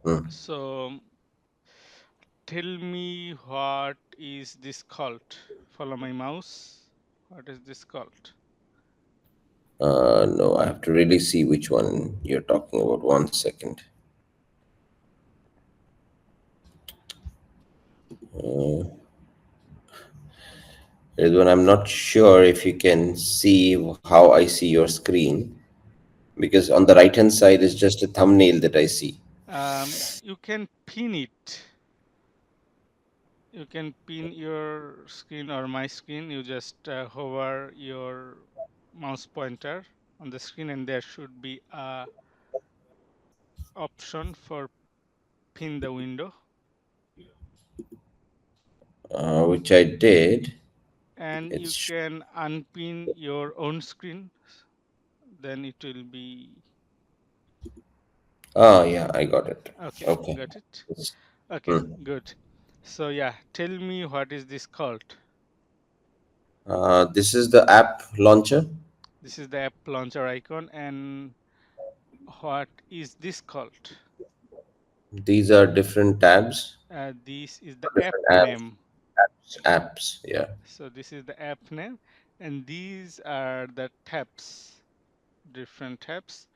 Mm. So tell me what is this called? Follow my mouse. What is this called? No, I have to really see which one you're talking about. 1 second. Ridwan, I'm not sure if you can see how I see your screen because on the right hand side is just a thumbnail that I see. You can pin it. You can pin your screen or my screen. You just hover your mouse pointer on the screen, and there should be a option for pin the window, Which I did. and you It's can unpin your own screen. Then it will be yeah, I got it. okay. Okay. Got it? It's- Okay, mm. good. So yeah, tell me what is this called? This is the app launcher. This is the app launcher icon, and what is this called? These are different tabs, This is the app different apps. name. Apps. Yeah. So this is the app name, and these are the tabs, different tabs.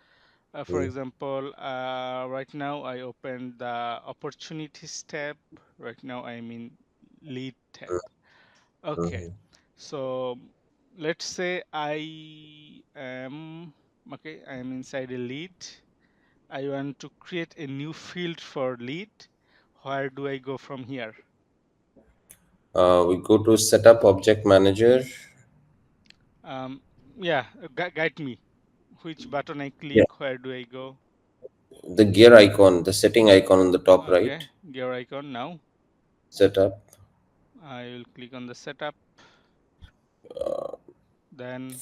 For Mm, example, right now I opened the opportunities tab. Right now I'm in lead tab. Okay, mhm. so let's say I am okay. I am inside a lead. I want to create a new field for lead. Where do I go from here? We go to Setup Object Manager. Um, yeah, guide me. Which button I Yeah. click? Where do I go? The gear icon, the setting icon on the top Okay, right. gear icon now. Setup I will click on the setup. Then,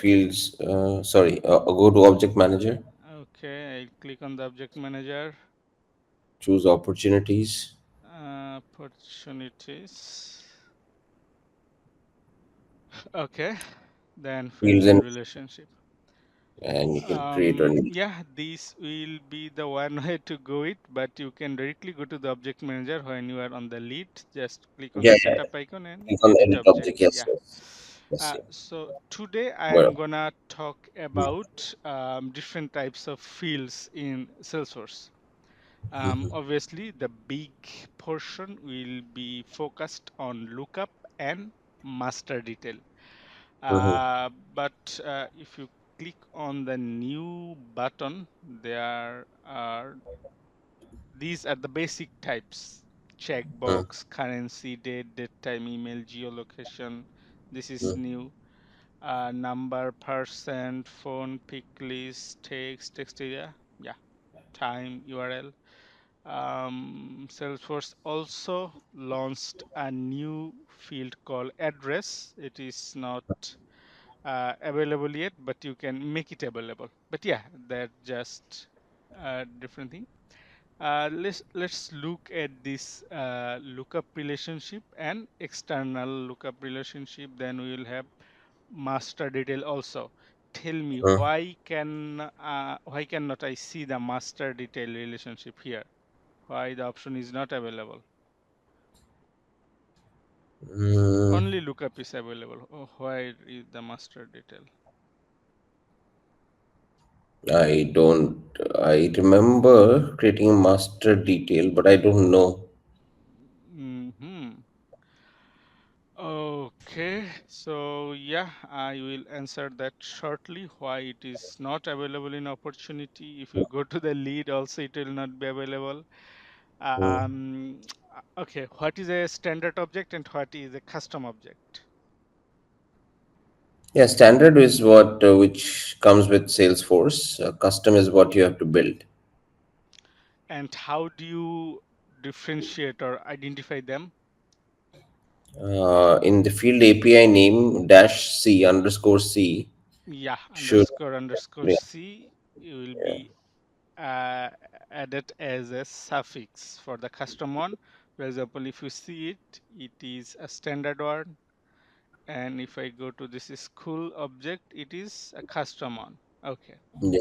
fields. Sorry. Go to Object Manager. okay, I'll click on the object manager. Choose opportunities. Opportunities. Okay, then Fields fields and and relationship. you can create a new. Yeah, this will be the one way to go it, but you can directly go to the object manager when you are on the lead. Just click on Yeah, the yeah. setup icon and Click on the edit edit object. object. Yes, Yeah. yes, yes, yeah. So today I Well, am gonna talk about different types of fields in Salesforce. Obviously, the big portion will be focused on lookup and master detail. mhm, But if you click on the new button, there are these are the basic types: mhm, checkbox, currency, date time, email, geolocation. This is mhm, new. Number, percent, phone, pick list, text area, yeah, time, URL. Salesforce also launched a new field called address. It is not available yet, but you can make it available. But yeah, that's just a different thing. Let's look at this lookup relationship and external lookup relationship. Then we will have master detail also. Tell me mhm. why cannot I see the master detail relationship here? Why the option is not available? Mm, Only lookup is available. Oh, why is the master detail? I don't. I remember creating a master detail, but I don't know. Hmm. Okay, so yeah, I will answer that shortly. Why it is not available in opportunity. If you go to the lead, also it will not be available. Mm. Okay, what is a standard object and what is a custom object? Yeah, standard is what which comes with Salesforce. Custom is what you have to build. And how do you differentiate or identify them? In the field API name dash C underscore C Yeah, should. underscore Yeah, C will be uh, added as a suffix for the custom one. For example, if you see it, it is a standard one. And if I go to this school object, it is a custom one. Okay. yeah.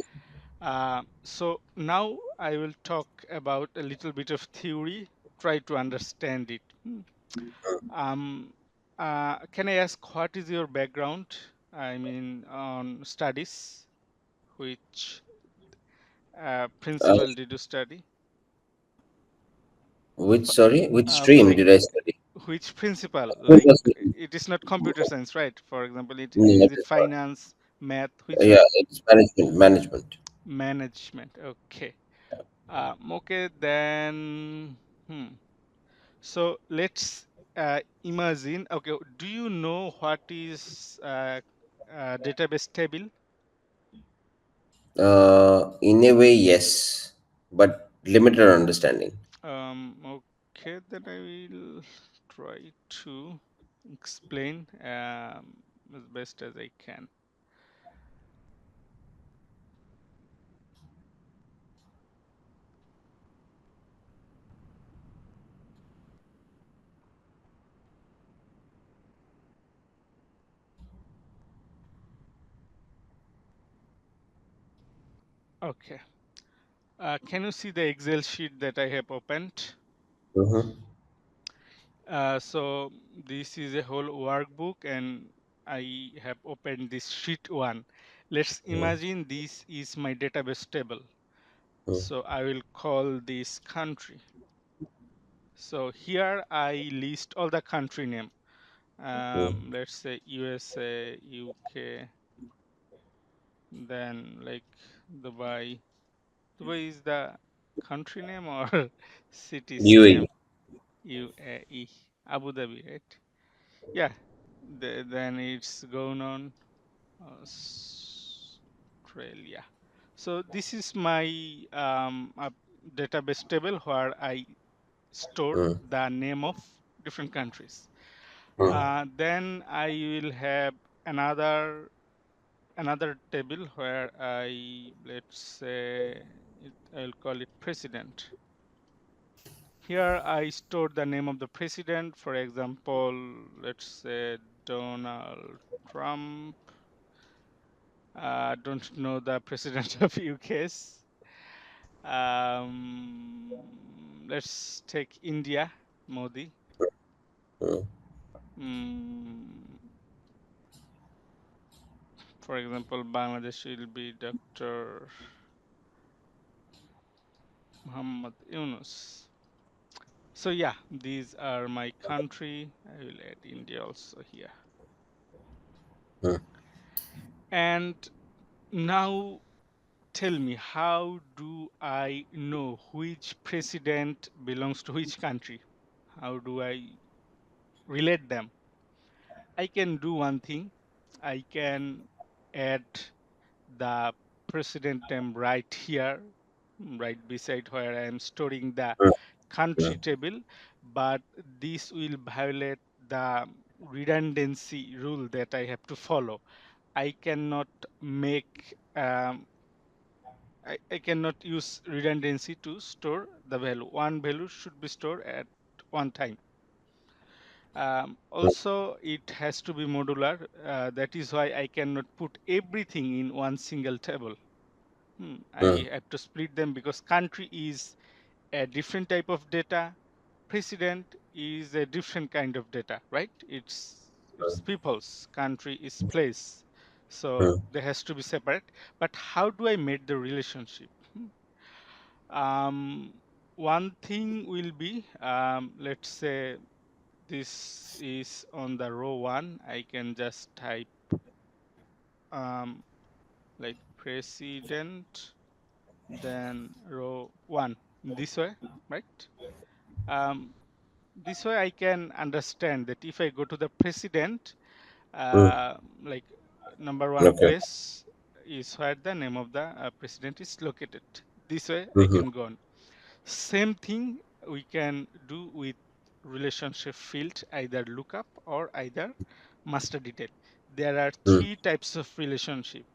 So now I will talk about a little bit of theory, try to understand it. Um, can I ask what is your background? I mean, on studies, which Uh, principle did you study? which, sorry, which stream Like did I study? which principle? What Like was it? it is not computer science, right? For example, No, is it it is not. finance, math? Which Yeah, one? it's management. Management. Management. Okay. Okay, then. Hmm. So let's imagine. Okay, do you know what is database table? In a way, yes, but limited understanding. Okay, then I will try to explain as best as I can. Okay. Can you see the Excel sheet that I have opened? Mm-hmm. So this is a whole workbook and I have opened this sheet one. Let's imagine this is my database table. So I will call this country. So here I list all the country name. Let's say USA, UK, then like Dubai. Dubai is the country name or city's UAE. name? UAE, Abu Dhabi, right? Yeah, then it's going on Australia. So this is my database table where I store Mm, the name of different countries. mm, Then I will have another another table where I let's say I'll call it president. Here I store the name of the president. For example, let's say Donald Trump. Don't know the president of UK's. Let's take India, Modi. mm. Mm, for example, Bangladesh will be Dr. Muhammad Yunus. So yeah, these are my country. I will add India also here. And now tell me, how do I know which president belongs to which country? How do I relate them? I can do one thing. I can add the president name right here, right beside where I am storing the country table, but this will violate the redundancy rule that I have to follow. I cannot make I cannot use redundancy to store the value. One value should be stored at one time. Also, it has to be modular. That is why I cannot put everything in one single table. I have to split them because country is a different type of data. President is a different kind of data, right? It's people's, country is place. So they has to be separate. But how do I make the relationship? Um, One thing will be, let's say this is on the row one. I can just type um, like president, then row one this way, right? Um, this way I can understand that if I go to the president, like number one Okay. place is where the name of the president is located. This way I Mm-hmm. can go on. Same thing we can do with relationship field, either lookup or either master detail. There are three types of relationship.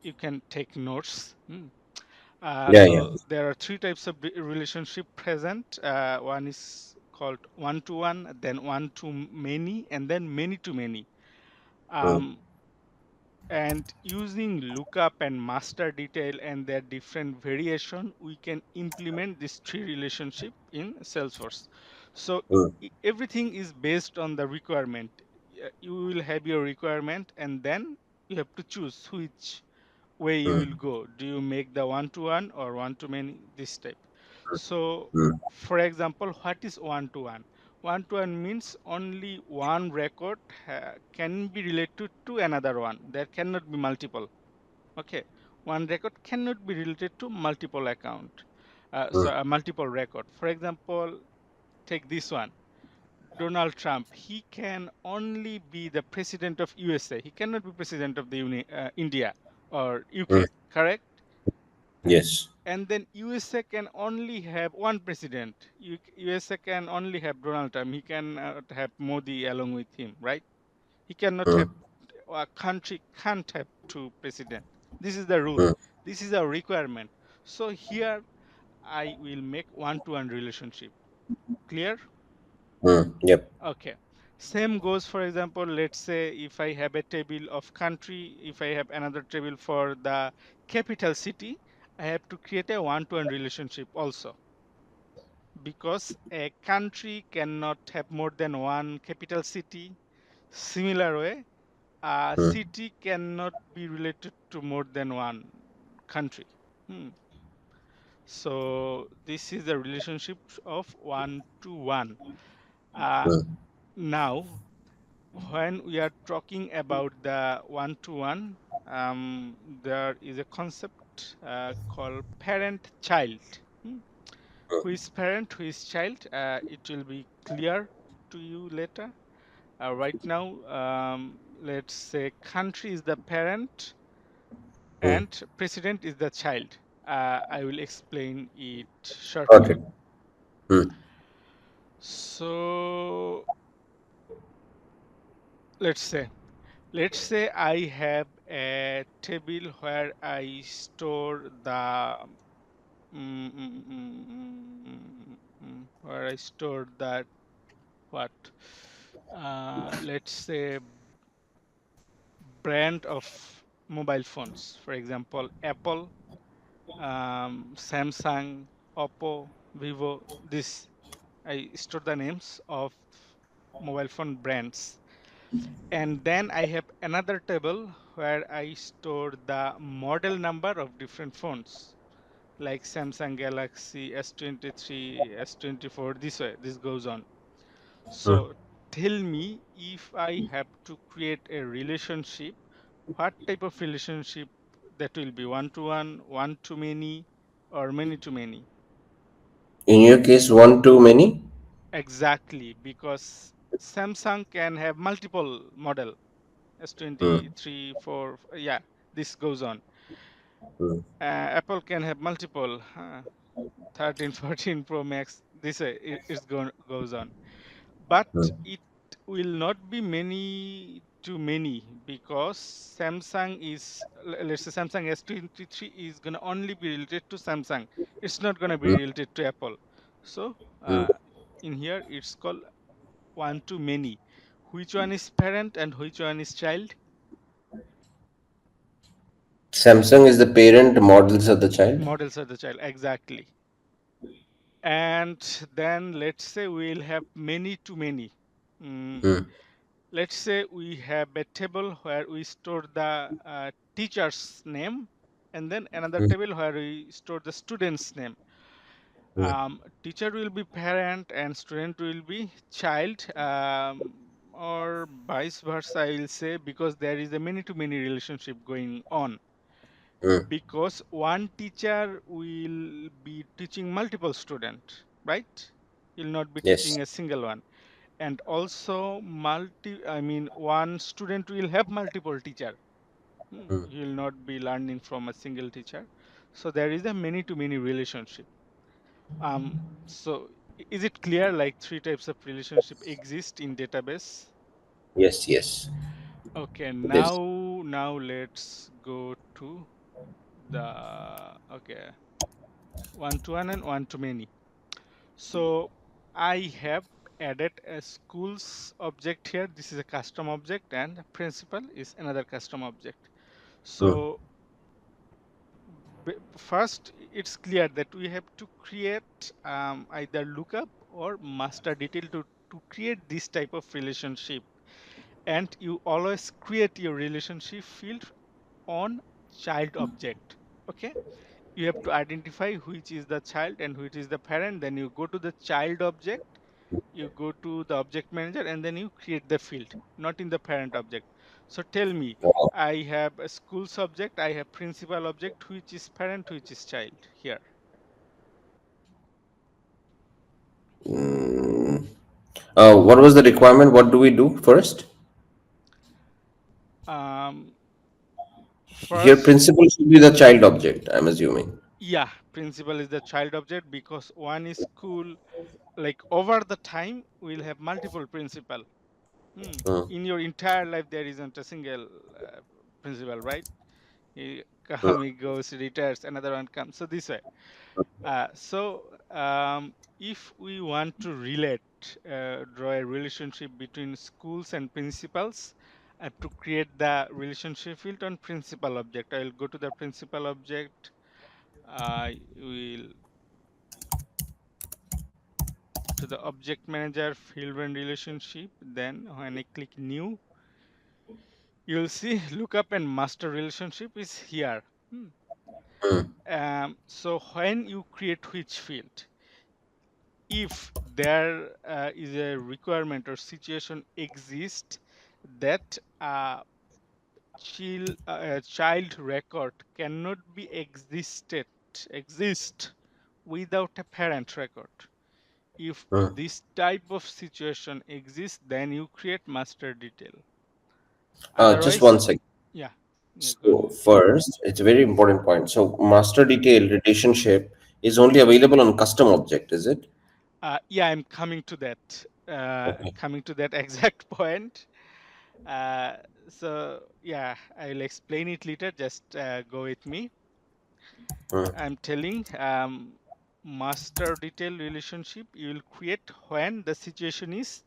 You can take notes. Yeah, yeah. So there are three types of relationship present. One is called one-to-one, then one-to-many, and then many-to-many. Um, And using lookup and master detail and their different variation, we can implement this tree relationship in Salesforce. So mm, everything is based on the requirement. You will have your requirement, and then you have to choose which way you will mm, go. Do you make the one to one or one to many? This type. So, mm, for example, what is one to one? One to one means only one record can be related to another one. There cannot be multiple. Okay, one record cannot be related to multiple account. So mm, a multiple record. For example, take this one. Donald Trump. He can only be the president of USA. He cannot be president of the India or mm. UK. Correct? Yes. And then USA can only have one president. USA can only have Donald Trump. He cannot have Modi along with him, right? He cannot have, Mm, a country can't have two presidents. This is the rule. mm, This is a requirement. So here I will make one-to-one relationship. Clear? yep. Okay. Same goes, for example, let's say if I have a table of country, if I have another table for the capital city, I have to create a one-to-one relationship also, because a country cannot have more than one capital city. Similar way, a Mm, city cannot be related to more than one country. Hmm. So this is the relationship of one to one. Uh, mm, Now, when we are talking about the one to one, there is a concept called parent child. Hmm. Who is parent, who is child? It will be clear to you later. Right now, let's say country is the parent mm. and president is the child. I will explain it Got shortly. it. Mm, So let's say let's say I have a table where I store the where I store that what let's say brand of mobile phones. For example, Apple, Samsung, Oppo, Vivo. This I store the names of mobile phone brands. And then I have another table where I store the model number of different phones, like Samsung Galaxy S23, S24, this way, this goes on. mm. So tell me, if I have to create a relationship, what type of relationship that will be? One to one to many, or many to many? In your case, one too many? Exactly, because Samsung can have multiple model, Mm, S23, 4, yeah, this goes on. mm, Apple can have multiple, 13, 14 Pro Max, this goes on. But mm, it will not be many to many, because Samsung is, let's say Samsung S23 is going to only be related to Samsung. It's not going to be mm, related to Apple. So mm. in here it's called one to many. Which one is parent and which one is child? Samsung is the parent, models are the child. Models are the child, exactly. And then let's say we'll have many to many. Mm, Mm, let's say we have a table where we store the teacher's name, and then another mm, table where we store the student's name. mm, Teacher will be parent and student will be child, or vice versa, I will say, because there is a many to many relationship going on. mm. Because one teacher will be teaching multiple students, right? He will not be Yes. teaching a single one. And also one student will have multiple teacher. Mm. He will not be learning from a single teacher. So there is a many to many relationship. So is it clear, like three types of relationship exist in database? Yes, yes. Okay, It is. now let's go to the, okay, one to one and one to many. So I have added a schools object here. This is a custom object, and principal is another custom object. mm, So first, it's clear that we have to create either lookup or master detail to create this type of relationship. And you always create your relationship field on child object. Okay, you have to identify which is the child and which is the parent. Then you go to the child object, you go to the object manager, and then you create the field, not in the parent object. So tell me, I have a school subject, I have principal object, which is parent, which is child here. mm. What was the requirement? What do we do first? um, Here, First, principal should be the child object, I'm assuming. yeah, principal is the child object because one is school. Like over the time we'll have multiple principal. Mm, In your entire life there isn't a single principal, right? He mm, comes, he goes, retires, another one comes, so this way. If we want to draw a relationship between schools and principals, I have to create the relationship field on principal object. I will go to the principal object. I will to the object manager field and relationship. Then when I click new, you'll see lookup and master relationship is here. Hmm. mm, So when you create which field, if there is a requirement or situation exist that child record cannot be exist without a parent record. If mm. this type of situation exists, then you create master detail. Just Otherwise, one second. yeah, yeah, go So ahead. first, it's a very important point. So master detail relationship is only available on custom object, is it? Yeah, I'm coming to that. Okay. Coming to that exact point. Uh, so yeah, I'll explain it later. Just go with me. Mm, I'm telling master detail relationship you will create when the situation is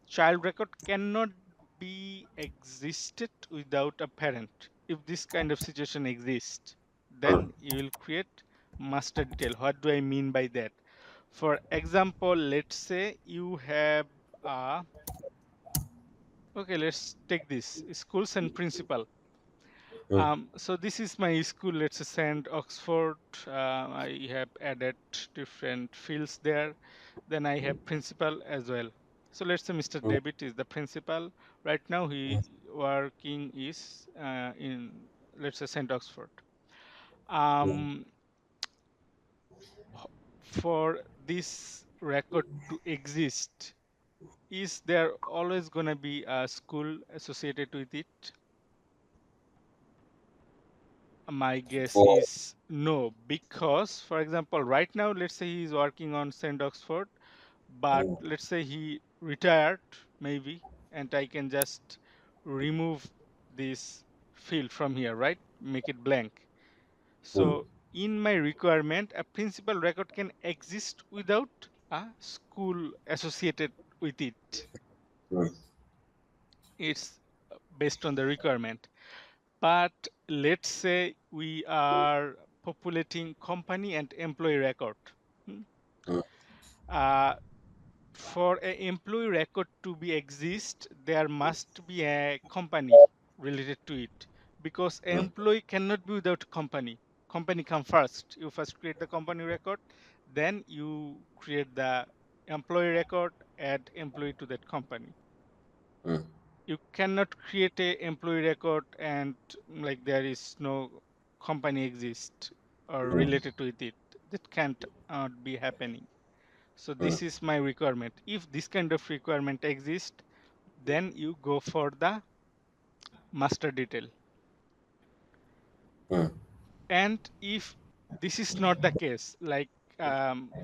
child record cannot be existed without a parent. If this kind of situation exists, then mm, you will create master detail. What do I mean by that? For example, let's say you have okay, let's take this schools and principal. mm, So this is my school, let's say St. Oxford. I have added different fields there. Then I have principal as well. So let's say Mr. mm, David is the principal. Right now he working is in, let's say, St. Oxford. mm, Um, for this record to exist, is there always gonna be a school associated with it? My guess for, is no, because for example, right now, let's say he's working on St. Oxford, but mm, let's say he retired maybe, and I can just remove this field from here, right? Make it blank. mm, So in my requirement, a principal record can exist without a school associated with it. mm, It's based on the requirement. But let's say we are populating company and employee record. Hmm. mm, Uh, for an employee record to be exist, there must be a company related to it because mm, employee cannot be without company. Company come first. You first create the company record, then you create the employee record, add employee to that company. mm, You cannot create a employee record and like there is no company exist or mm, related to it. That can't be happening. So mm, this is my requirement. If this kind of requirement exists, then you go for the master detail. mm, And if this is not the case, like um,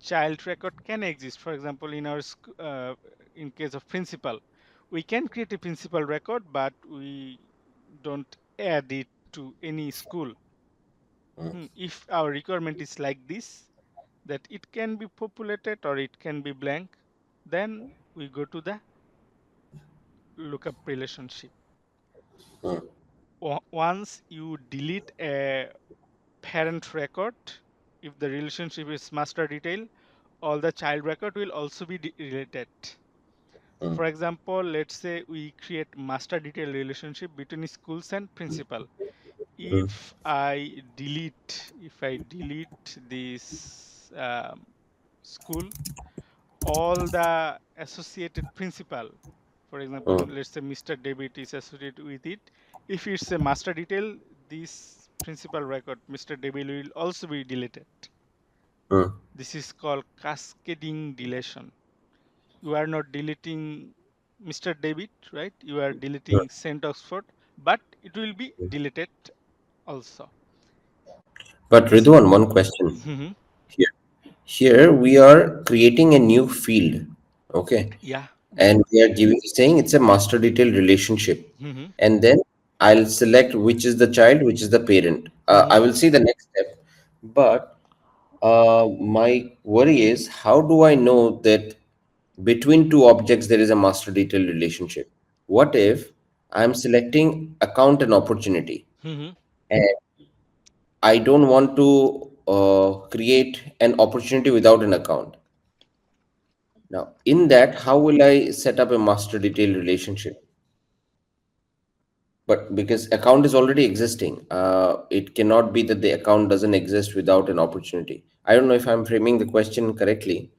child record can exist, for example, in our in case of principal, we can create a principal record, but we don't add it to any school. mm, If our requirement is like this, that it can be populated or it can be blank, then we go to the lookup relationship. mm. once you delete a parent record, if the relationship is master detail, all the child record will also be related. For example, let's say we create master detail relationship between schools and principal. If I delete this school, all the associated principal, for example, mm, let's say Mr. David is associated with it. If it's a master detail, this principal record, Mr. David, will also be deleted. mm, This is called cascading deletion. You are not deleting Mr. David, right? You are mm. deleting Saint Oxford, but it will be deleted also. But This, Ridwan, one question Mhm. here. Here we are creating a new field, okay? Yeah, yeah. And we are giving saying it's a master detail relationship. Mhm. And then I'll select which is the child, which is the parent. I Mhm. will see the next step. But my worry is how do I know that between two objects there is a master detail relationship? What if I'm selecting account and opportunity Mhm. and I don't want to create an opportunity without an account? Now, in that, how will I set up a master detail relationship? But because account is already existing, it cannot be that the account doesn't exist without an opportunity. I don't know if I'm framing the question correctly,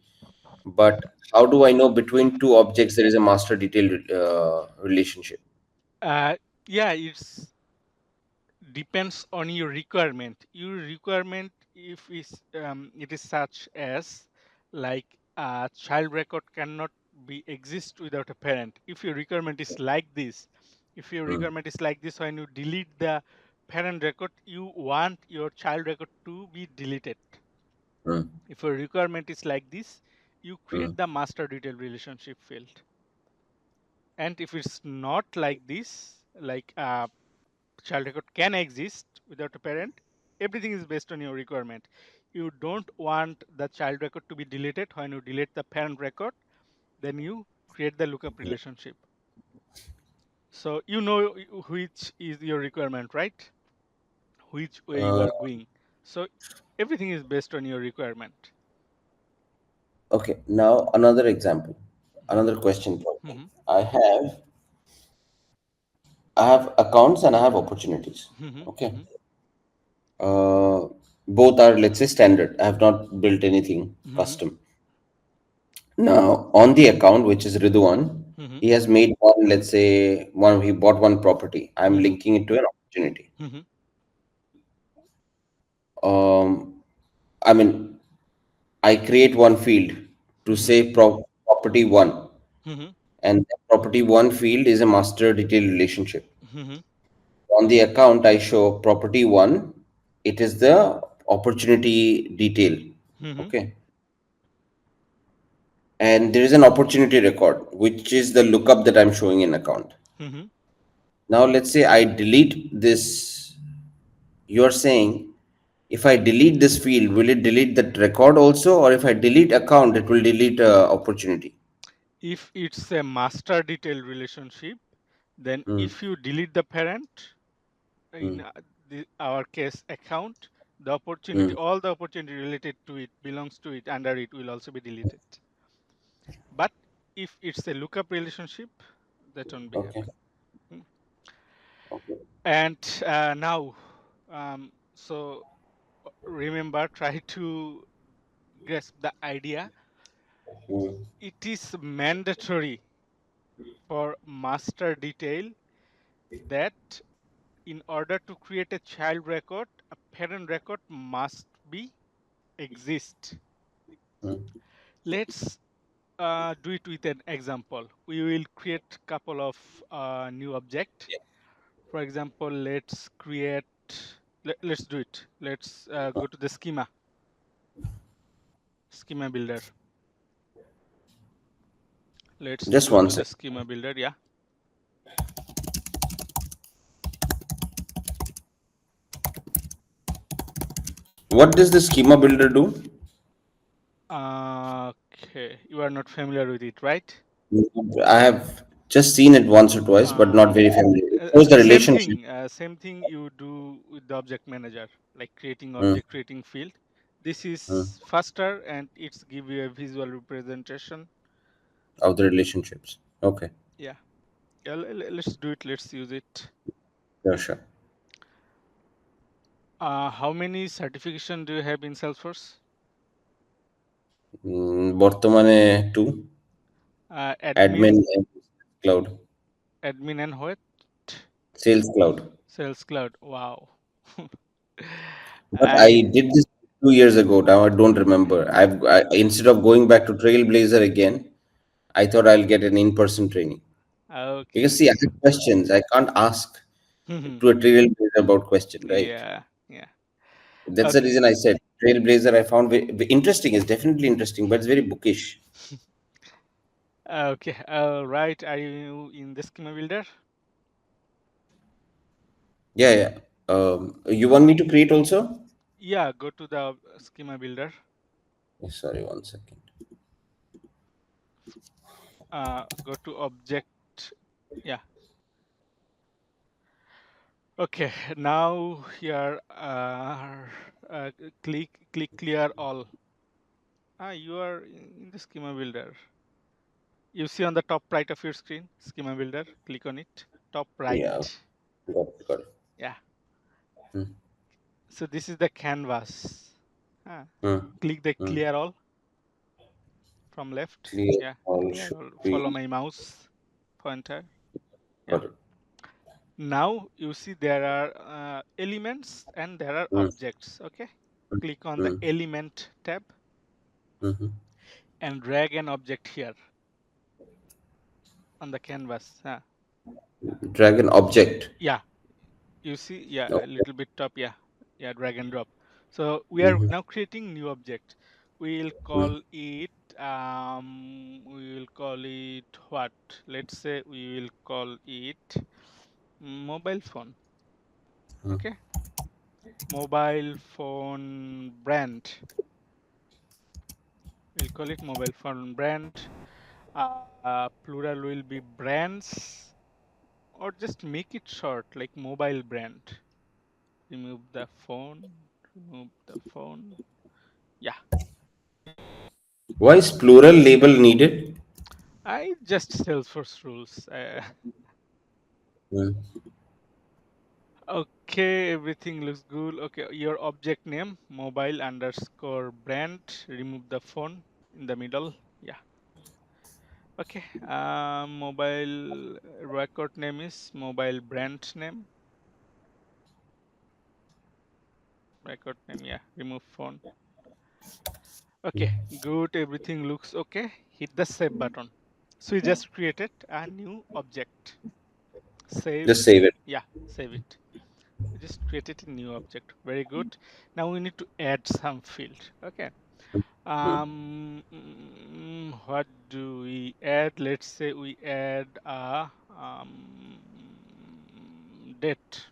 but how do I know between two objects there is a master detail relationship? Uh, yeah, it's depends on your requirement. Your requirement, if it is such as like a child record cannot be exist without a parent. If your requirement is like this, if your Mm, requirement is like this, when you delete the parent record, you want your child record to be deleted. mm, If your requirement is like this, you mm, create the master detail relationship field. And if it's not like this, like child record can exist without a parent, everything is based on your requirement. You don't want the child record to be deleted. When you delete the parent record, then you create the lookup relationship. So you know which is your requirement, right? Which way you uh, are going. So everything is based on your requirement. okay, now another example, Mhm. another question for me. Mhm. I have accounts and I have opportunities. Mhm. Okay. Mhm. Both are, let's say, standard. I have not built anything Mhm. custom. Now, on the account, which is Ridwan, Mhm. he has made one, let's say, he bought one property. I'm Mhm. linking it to an opportunity. Mhm. Um, I mean, I create one field to Mhm. say property one, Mhm. and that property one field is a master detail relationship. Mhm. On the account, I show property one, it is the opportunity detail. Mhm. Okay. And there is an opportunity record, which is the lookup that I'm showing in account. Mhm. Now, let's say I delete this. You're saying if I delete this field, will it delete that record also? Or if I delete account, it will delete opportunity? If it's a master detail relationship, then Mm, if you delete the parent, in mm, our case account, the opportunity, mm. all the opportunity related to it, belongs to it, under it, will also be deleted. But if it's a lookup relationship, that won't be Okay. happen. Mm. Okay. And now, so remember, try to grasp the idea. Mm, It is mandatory for master detail that in order to create a child record, a parent record must be exist. mm. Let's do it with an example. We will create couple of new object. For example, let's create. Let's do it. Let's go to the schema builder. Let's Just go one to the second. schema builder. Yeah. What does the schema builder do? Okay. You are not familiar with it, right? I have. Just seen it once or twice, but not very familiar. It shows the relationship. Same thing you do with the object manager, like creating Mm, object, creating field. This mm, is faster and it's give you a visual representation. of the relationships. Okay, Yeah, yeah. Let's do it. Let's use it. sure, sure. How many certification do you have in Salesforce? বর্তমানে two, Admin, admin and cloud, admin, and what? sales cloud. Sales Cloud. Wow. But I I did this 2 years ago. Now I don't remember. Instead of going back to Trailblazer again, I thought I'll get an in-person training. okay. Because see, I have questions. I can't ask to a Trailblazer about question, right? Yeah, yeah. That's the Okay. reason I said Trailblazer. I found interesting. It's definitely interesting, but it's very bookish. Okay. Right. Are you in the schema builder? Yeah, yeah. You want me to create also? Yeah, go to the schema builder. Sorry, 1 second. Go to object. Yeah. Okay. Now here, click clear all. You are in the schema builder. You see on the top right of your screen, schema builder. Click on it. Top Yeah, right. got it. Yeah. Hmm, So this is the canvas. Ah, hmm, click the hmm. clear all from left. Clear Yeah, all clear should all. Follow be my mouse pointer. Yeah. got it. Now you see there are elements and there are Hmm, objects. Okay. Click on the hmm, element tab hmm. and drag an object here on the canvas. Drag an object. Yeah. You see, yeah, a Okay. little bit top. Yeah. Yeah. Drag and drop. So we are Mm-hmm. now creating new object. We'll Mm-hmm. call it we will call it what? Let's say we will call it mobile phone. Okay, mobile phone brand. We'll call it mobile phone brand. Plural will be brands, or just make it short, like mobile brand. Remove the phone. Remove the phone. Yeah, Why is plural label needed? I just Salesforce rules. Mm. Okay, everything looks good. Okay, your object name, mobile underscore brand. Remove the phone in the middle. Yeah. Okay. Mobile record name is mobile brand name. Record name. Yeah. Remove phone. Okay. Good. Everything looks okay. Hit the save button. So we just created a new object. Save. Just save it. Yeah. Save it. We just created a new object. Very good. Now we need to add some field. Okay. Mm. What do we add? Let's say we add a date,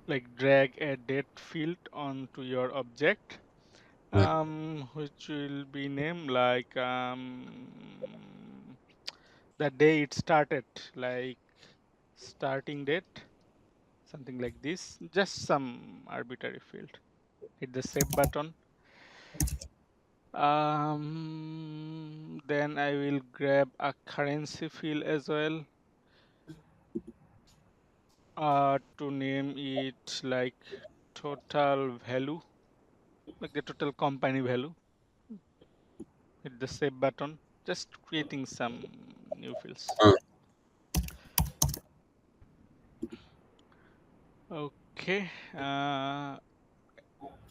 like drag a date field onto your object, Mm. which will be named like the day it started, like starting date, something like this. Just some arbitrary field. Hit the save button. Then I will grab a currency field as well, to name it like total value, like the total company value. Hit the save button. Just creating some new fields. Mm. Okay.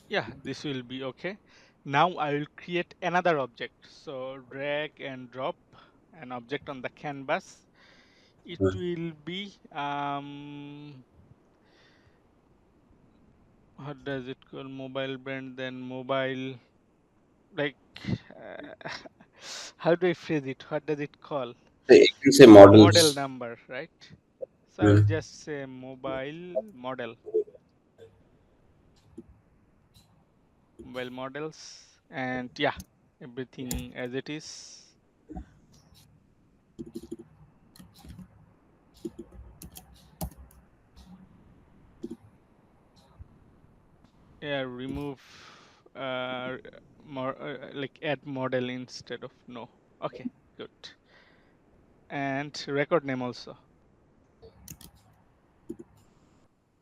Yeah, this will be okay. Now I will create another object. So drag and drop an object on the canvas. It Mm. will be what does it call, mobile brand, then mobile, like uh, how do I phrase it, what does it call, You can say model models. number, right? So I will Mm. just say mobile models, and yeah, everything as it is. Yeah, remove more like add model instead of no. Okay, good. And record name also.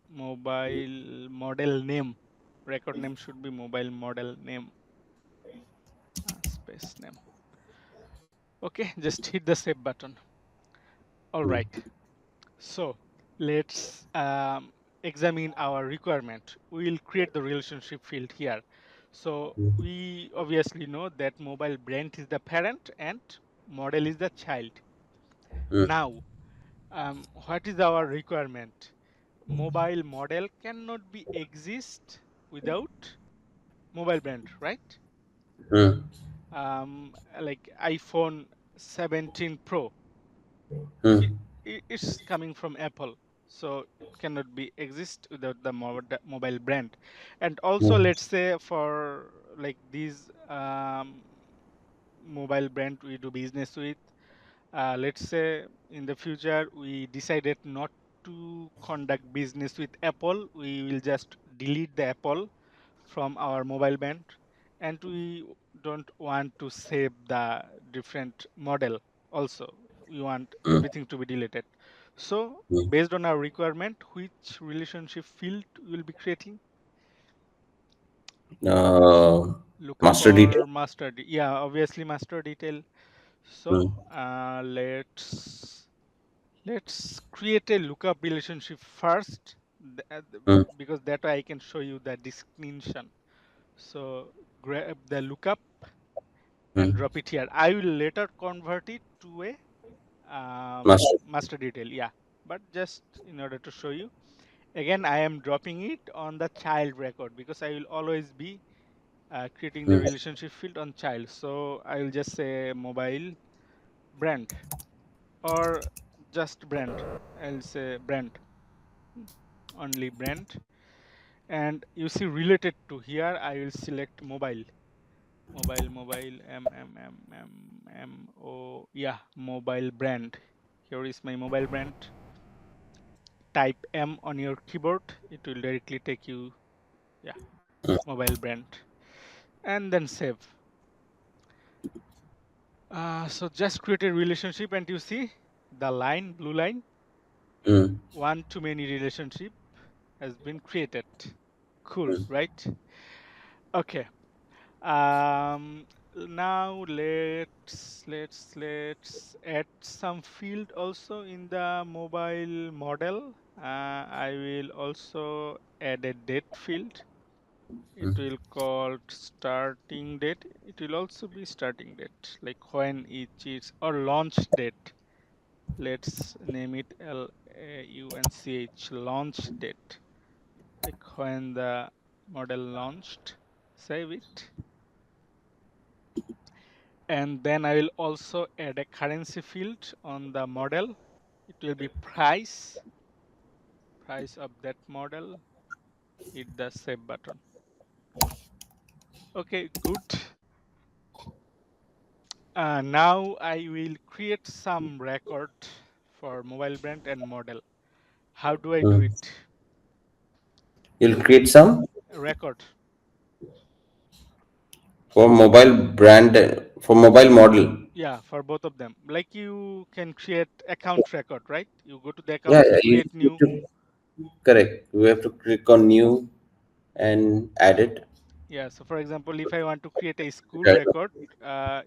Mobile model name. Record name should be mobile model name. Space name. Okay, just hit the save button. All Mm, right. So let's examine our requirement. We'll create the relationship field here. So mm, we obviously know that mobile brand is the parent and model is the child. mm, Now, what is our requirement? Mobile model cannot be exist without mobile brand, right? mm, Like iPhone 17 Pro, it, mm, it's coming from Apple, so it cannot be exist without the mobile brand. And also, mm, let's say for like these mobile brand we do business with, let's say in the future we decided not to conduct business with Apple, we will just delete the Apple from our mobile brand, and we don't want to save the different model also. We want mm, everything to be deleted. So mm. based on our requirement, which relationship field we will be creating? Uh, Lookup Master detail. or master? Yeah, obviously master detail. So Mm, let's create a lookup relationship first, mm, because that way I can show you the distinction. So grab the lookup and mm. drop it here. I will later convert it to a Master. master detail. Yeah, but just in order to show you, again I am dropping it on the child record because I will always be creating the Mm, relationship field on child. So I will just say mobile brand or just brand. I'll say brand, only brand. And you see related to here, I will select mobile, mobile, yeah, mobile brand. Here is my mobile brand. Type M on your keyboard, it will directly take you, yeah, mm, mobile brand, and then save. So just create a relationship, and you see the line, blue line, mm, one to many relationship has been created. Cool, mm, right? Okay. Um, Now let's add some field also in the mobile model. I will also add a date field. It mm, will called starting date. It will also be starting date, like when it is, or launch date. Let's name it LAUNCH, launch date, like when the model launched. Save it. And then I will also add a currency field on the model. It will be price of that model. Hit the save button. Okay, good. Now I will create some record for mobile brand and model. How do I do mm. it? You'll create some Record. for mobile brand for mobile model. Yeah, for both of them. Like you can create account record, right? You go to the Yeah, account, yeah, you create need new. to correct. We have to click on new and add it. Yeah, so for example, if I want to create a school Right. record,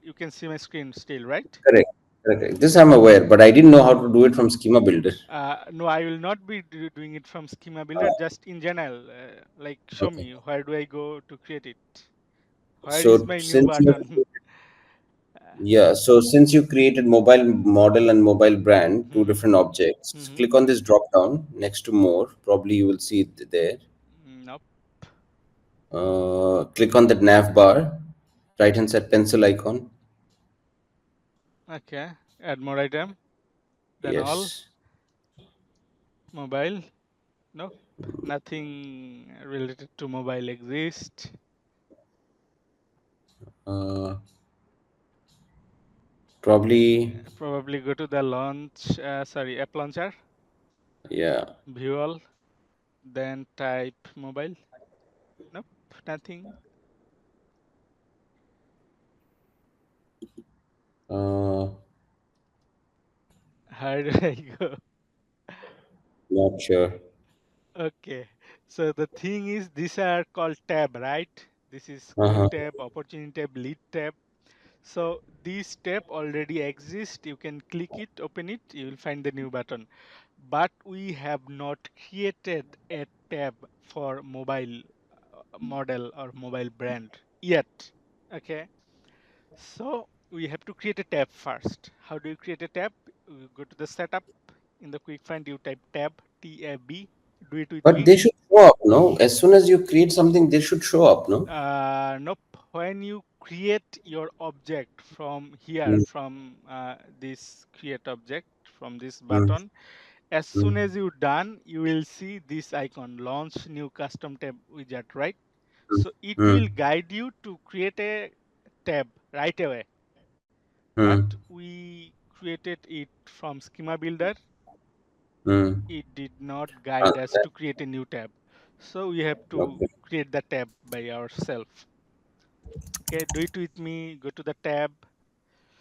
you can see my screen still, right? Correct. Correct. This I'm aware, but I didn't know how to do it from Schema Builder. No, I will not be doing it from Schema Builder, just in general. Like, show Okay. me, where do I go to create it? Where is So my new since you button? yeah, so since you created mobile model and mobile brand, two Hmm. different objects, Hmm. click on this drop down next to more. Probably you will see it there. Nope. Click on that nav bar, right hand side pencil icon. Okay. Add more item. Then all Yes. mobile. Nope. Nothing related to mobile exist. Uh, Probably Probably go to the launch. Sorry, app launcher. yeah. View all. Then type mobile. Nope. Nothing. Uh, How do I go? Not sure. Okay. So the thing is, these are called tab, right? This is quick Uh-huh. tab, opportunity tab, lead tab. So this tab already exists. You can click it, open it, you will find the new button. But we have not created a tab for mobile model or mobile brand yet. Okay. So we have to create a tab first. How do you create a tab? You go to the setup in the quick find, you type tab, T-A-B. Do it with But me. they should show up, no? As soon as you create something, they should show up, no? Nope. When you create your object from here, Mm, from this create object, from this mm, button, as soon mm, as you done, you will see this icon, launch new custom tab widget, right? mm, So it will mm, guide you to create a tab right away. But mm, we created it from schema builder. mm. It did not guide us to create a new tab. So we have to Okay. create the tab by ourselves. Okay, do it with me. Go to the tab.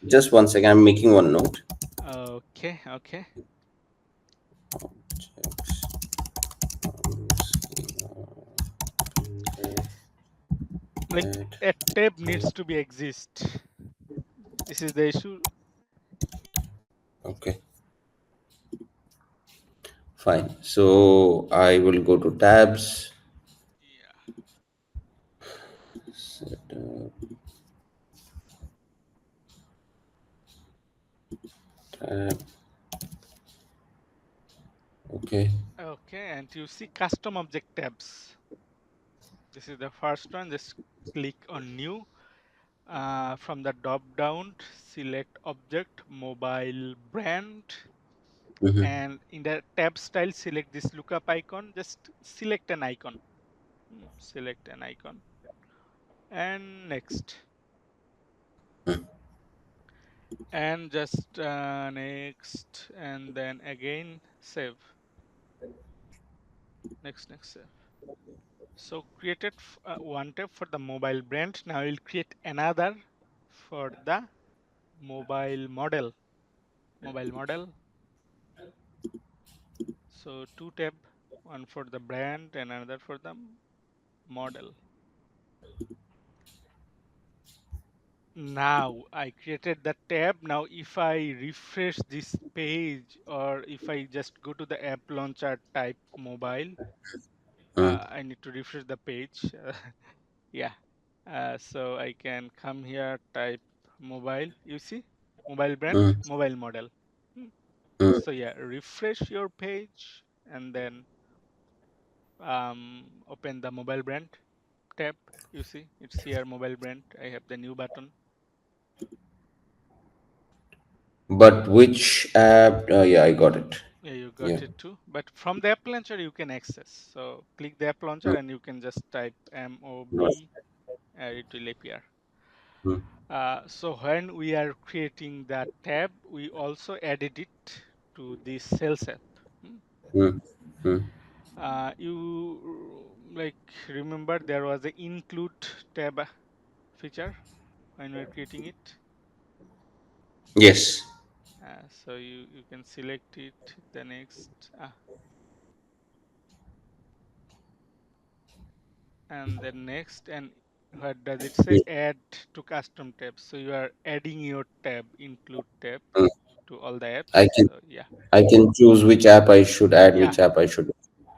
Just one second. I'm making one note. Okay, okay. Checks, Like add. a tab needs to be exist. This is the issue. Okay, fine. So I will go to tabs. Yeah. Setup, tab. Okay. Okay, and you see custom object tabs. This is the first one. Just click on new. From the drop down, select object, mobile brand, Mm-hmm. and in the tab style, select this lookup icon. Just select an icon. Select an icon. And next. And just next. And then again, save. Next, save. So created one tab for the mobile brand. Now we'll create another for the mobile model. Mobile model. So two tab, one for the brand and another for the model. Now I created the tab. Now if I refresh this page or if I just go to the app launcher type mobile, Mm, I need to refresh the page. Yeah. So I can come here, type mobile. You see, mobile brand, mm, mobile model. Hmm. mm, So yeah, refresh your page and then open the mobile brand tab. You see, it's here, mobile brand. I have the new button. but which app? Yeah, I got it. Yeah, you Yeah. got it too. But from the app launcher, you can access. So click the app launcher Mm, and you can just type right. MOB, it will appear. Mm, So when we are creating that tab, we also added it to the sales app. Hmm. mm, mm. You like remember there was a include tab feature when we are creating it. Yes. So you can select it. The next and then next, and what does it say? Mm, Add to custom tabs. So you are adding your tab, include tab mm. to all the I apps. can So yeah, I can choose which app I should add, yeah. which app I should.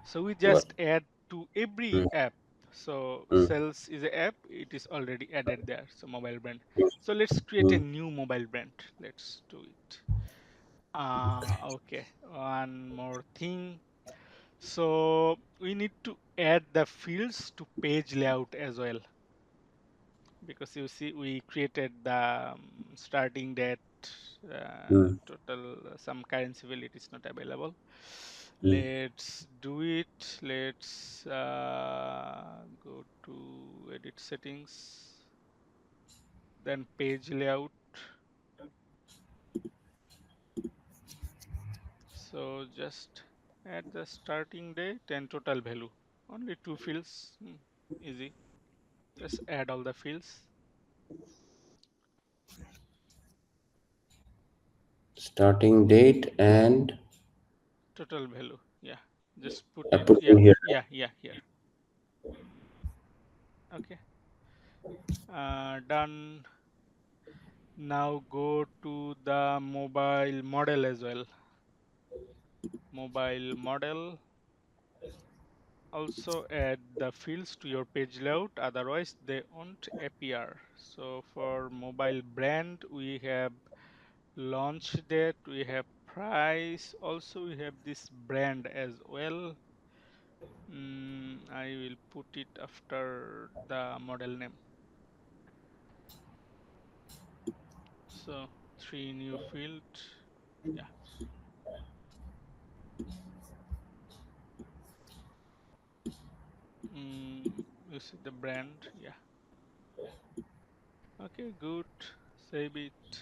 So we Got just add to every it. app. So Mm, sales is a app, it is already added there. So mobile brand. mm, So let's create a mm, new mobile brand. Let's do it. Okay, one more thing. So we need to add the fields to page layout as well, because you see we created the starting date, mm, total some currency value, it is not available. mm. Let's do it. Let's go to edit settings, then page layout. So just add the starting date and total value, only two fields. Easy. Just add all the fields. Starting date, and Total value. Yeah. Just put I it. put Yeah. in here. Yeah. Here. Okay. Done. Now go to the mobile model as well. Mobile model. Also add the fields to your page layout, otherwise they won't appear. So for mobile brand, we have launch date, we have price, also we have this brand as well. I will put it after the model name. So three new field. Yeah. You see the brand. Yeah. Okay, good. Save it.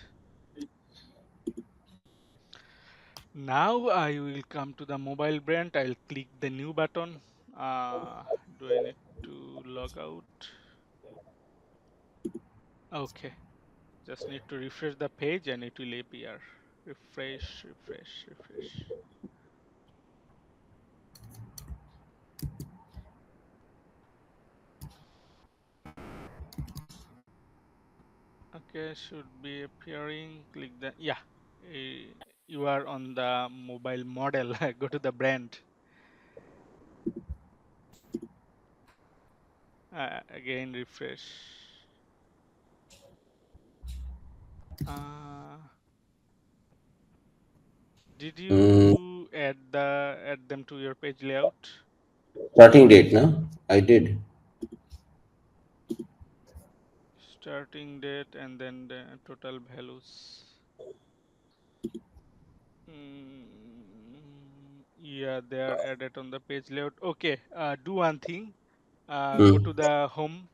Now I will come to the mobile brand. I'll click the new button. Do I need to log out? Okay, just need to refresh the page and it will appear. Refresh, refresh, refresh. Okay, should be appearing. Click the, yeah, eh, you are on the mobile model. Go to the brand. Again, refresh. Uh, did Mm, you add them to your page layout? Starting date, no? I did. Starting date and then the total values. Yeah, they are added on the page layout. Okay, do one thing. Go Mm, to the home,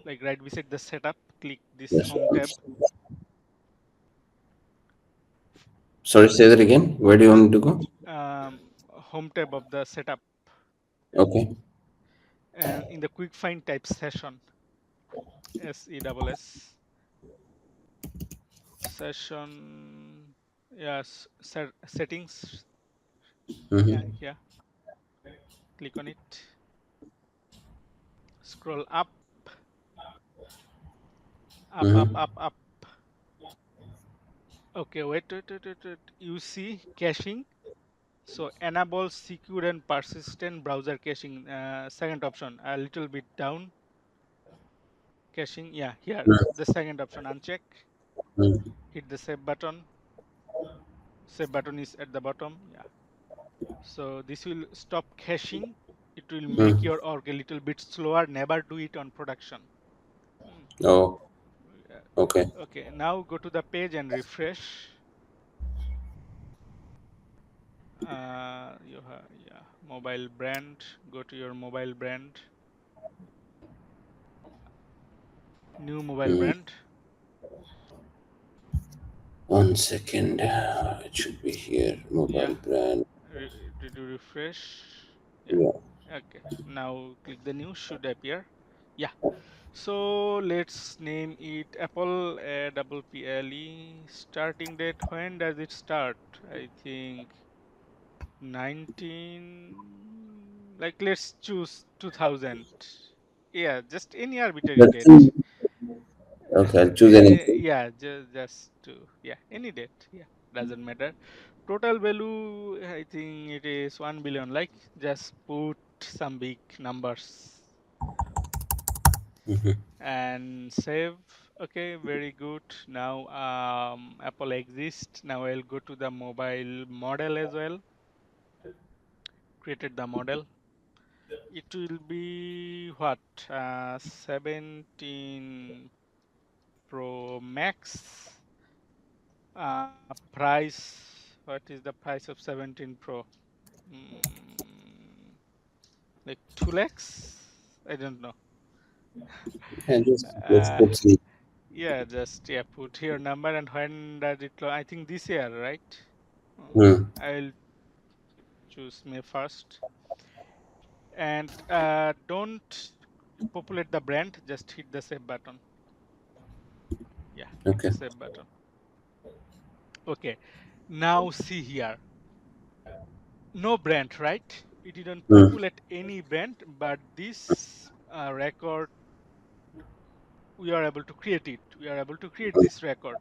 like right beside the setup. Click this yes. home tab. Sorry, say that again. Where do you want me to go? Home tab of the setup, Okay. and in the quick find type session. SESS session. Yes, settings. Yeah, Mm-hmm. yeah. Click on it. Scroll up, up, up, Mm-hmm. up, up. Okay, wait. You see caching. So enable secure and persistent browser caching. Second option, a little bit down. Caching, yeah, here. The second option, uncheck. Mm-hmm. Hit the save button. Save button is at the bottom. Yeah. So this will stop caching. It will make Mm-hmm. your org a little bit slower. Never do it on production. Hmm. Oh, Yeah. okay. Okay, now go to the page and refresh. You have, yeah, mobile brand. Go to your mobile brand, new mobile Mm. brand. 1 second. It should be here. Yeah, Mobile brand. did you refresh? Yeah. Yeah. Okay. Now click the new, should appear. Yeah. So let's name it Apple, double PLE. Starting date. When does it start? I think 19. Like let's choose 2000. Yeah, just any arbitrary Let's date. see. Okay, I'll choose anything. Yeah, just to, yeah, any date. Yeah, doesn't matter. Total value, I think it is 1 billion. Like, just put some big numbers Mm-hmm. and save. Okay, very good. Now, Apple exists. Now I'll go to the mobile model as well. Created the model. It will be what? 17 Pro Max. Price. What is the price of 17 Pro? Mm, like 2 lakhs? I don't know. And just let's Uh, put see. yeah, just yeah, put your number and when does it I think this year, right? Hmm. I'll choose May 1st. And don't. populate the brand, just hit the save button. Yeah, hit Okay. the save button. Okay, now see here. No brand, right? It didn't Mm, populate any brand, but this record, we are able to create it. We are able to create this record.